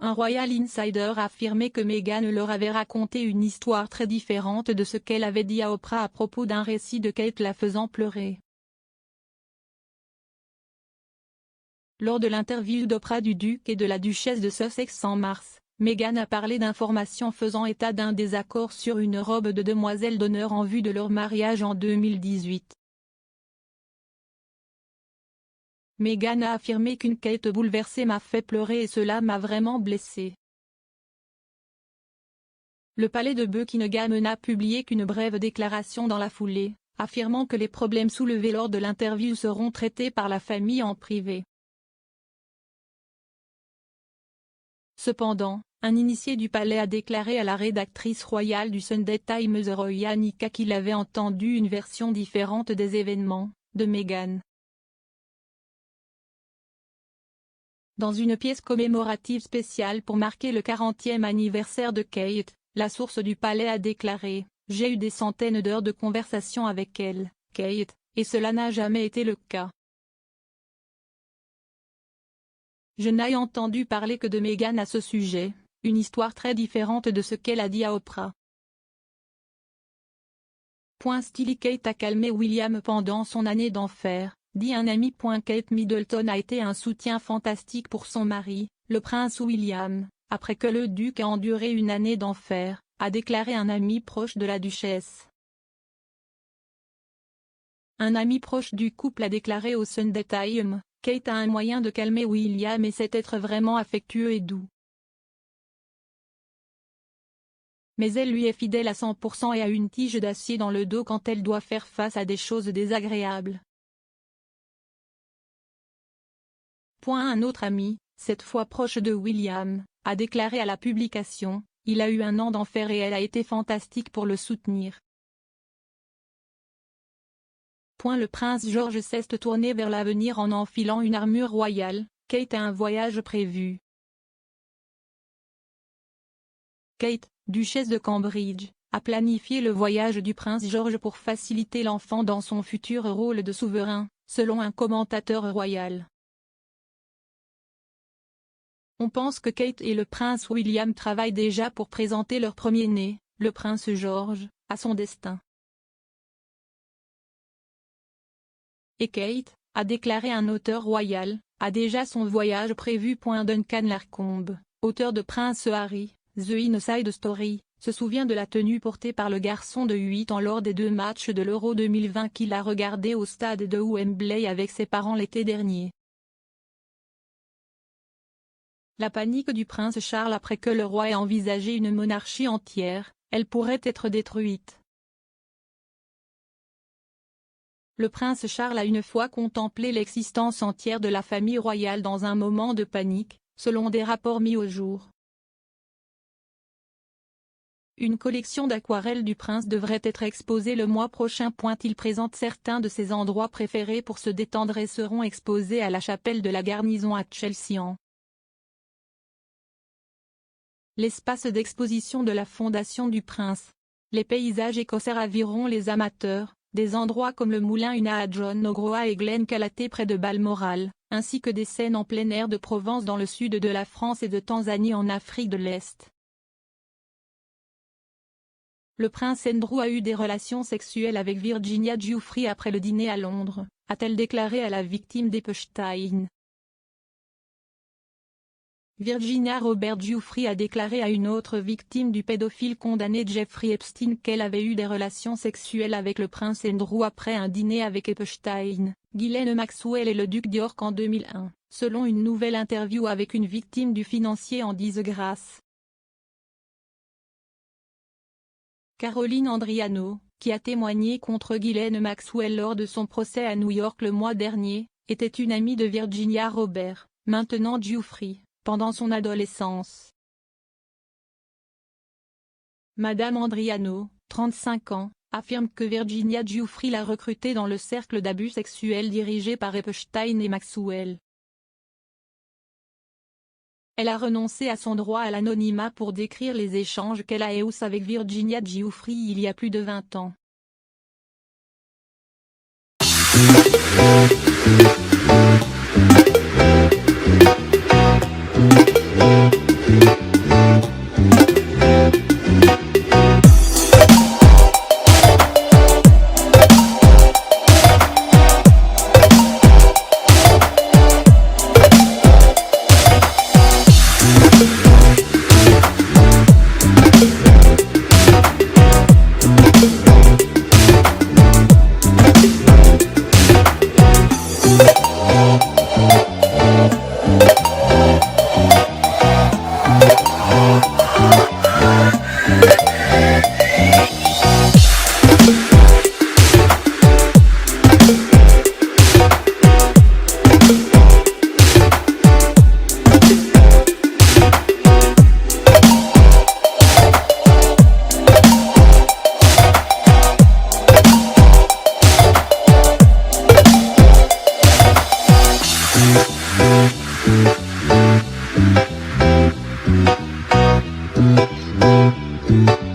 Un Royal Insider a affirmé que Meghan leur avait raconté une histoire très différente de ce qu'elle avait dit à Oprah à propos d'un récit de Kate la faisant pleurer. Lors de l'interview d'Oprah du duc et de la duchesse de Sussex en mars, Meghan a parlé d'informations faisant état d'un désaccord sur une robe de demoiselle d'honneur en vue de leur mariage en 2018. Meghan a affirmé qu'une Kate bouleversée m'a fait pleurer et cela m'a vraiment blessée. Le palais de Buckingham n'a publié qu'une brève déclaration dans la foulée, affirmant que les problèmes soulevés lors de l'interview seront traités par la famille en privé. Cependant, un initié du palais a déclaré à la rédactrice royale du Sunday Times Roya Nika qu'il avait entendu une version différente des événements, de Meghan. Dans une pièce commémorative spéciale pour marquer le 40e anniversaire de Kate, la source du palais a déclaré « J'ai eu des centaines d'heures de conversation avec elle, Kate, et cela n'a jamais été le cas. Je n'ai entendu parler que de Meghan à ce sujet, une histoire très différente de ce qu'elle a dit à Oprah. » Stylé Kate a calmé William pendant son année d'enfer, dit un ami. Kate Middleton a été un soutien fantastique pour son mari, le prince William, après que le duc ait enduré une année d'enfer, a déclaré un ami proche de la duchesse. Un ami proche du couple a déclaré au Sunday Times, Kate a un moyen de calmer William et c'est être vraiment affectueux et doux. Mais elle lui est fidèle à 100% et a une tige d'acier dans le dos quand elle doit faire face à des choses désagréables. Un autre ami, cette fois proche de William, a déclaré à la publication, il a eu un an d'enfer et elle a été fantastique pour le soutenir. Le prince George s'est tourné vers l'avenir en enfilant une armure royale, Kate a un voyage prévu. Kate, duchesse de Cambridge, a planifié le voyage du prince George pour faciliter l'enfant dans son futur rôle de souverain, selon un commentateur royal. On pense que Kate et le prince William travaillent déjà pour présenter leur premier-né, le prince George, à son destin. Et Kate, a déclaré un auteur royal, a déjà son voyage prévu. Duncan Lacombe, auteur de Prince Harry, The Inside Story, se souvient de la tenue portée par le garçon de 8 ans lors des 2 matchs de l'Euro 2020 qu'il a regardé au stade de Wembley avec ses parents l'été dernier. La panique du prince Charles après que le roi ait envisagé une monarchie entière, elle pourrait être détruite. Le prince Charles a une fois contemplé l'existence entière de la famille royale dans un moment de panique, selon des rapports mis au jour. Une collection d'aquarelles du prince devrait être exposée le mois prochain. Il présente certains de ses endroits préférés pour se détendre et seront exposés à la chapelle de la garnison à Chelsea. L'espace d'exposition de la Fondation du Prince. Les paysages écossais raviront les amateurs, des endroits comme le moulin Una à John O'Groats et Glen Calaté près de Balmoral, ainsi que des scènes en plein air de Provence dans le sud de la France et de Tanzanie en Afrique de l'Est. Le prince Andrew a eu des relations sexuelles avec Virginia Giuffre après le dîner à Londres, a-t-elle déclaré à la victime d'Epstein. Virginia Robert Giuffre a déclaré à une autre victime du pédophile condamné Jeffrey Epstein qu'elle avait eu des relations sexuelles avec le prince Andrew après un dîner avec Epstein, Ghislaine Maxwell et le duc d'York en 2001, selon une nouvelle interview avec une victime du financier en disgrâce. Caroline Andriano, qui a témoigné contre Ghislaine Maxwell lors de son procès à New York le mois dernier, était une amie de Virginia Robert, maintenant Giuffre, pendant son adolescence. Madame Andriano, 35 ans, affirme que Virginia Giuffre l'a recrutée dans le cercle d'abus sexuels dirigé par Epstein et Maxwell. Elle a renoncé à son droit à l'anonymat pour décrire les échanges qu'elle a eus avec Virginia Giuffre il y a plus de 20 ans. Thank you.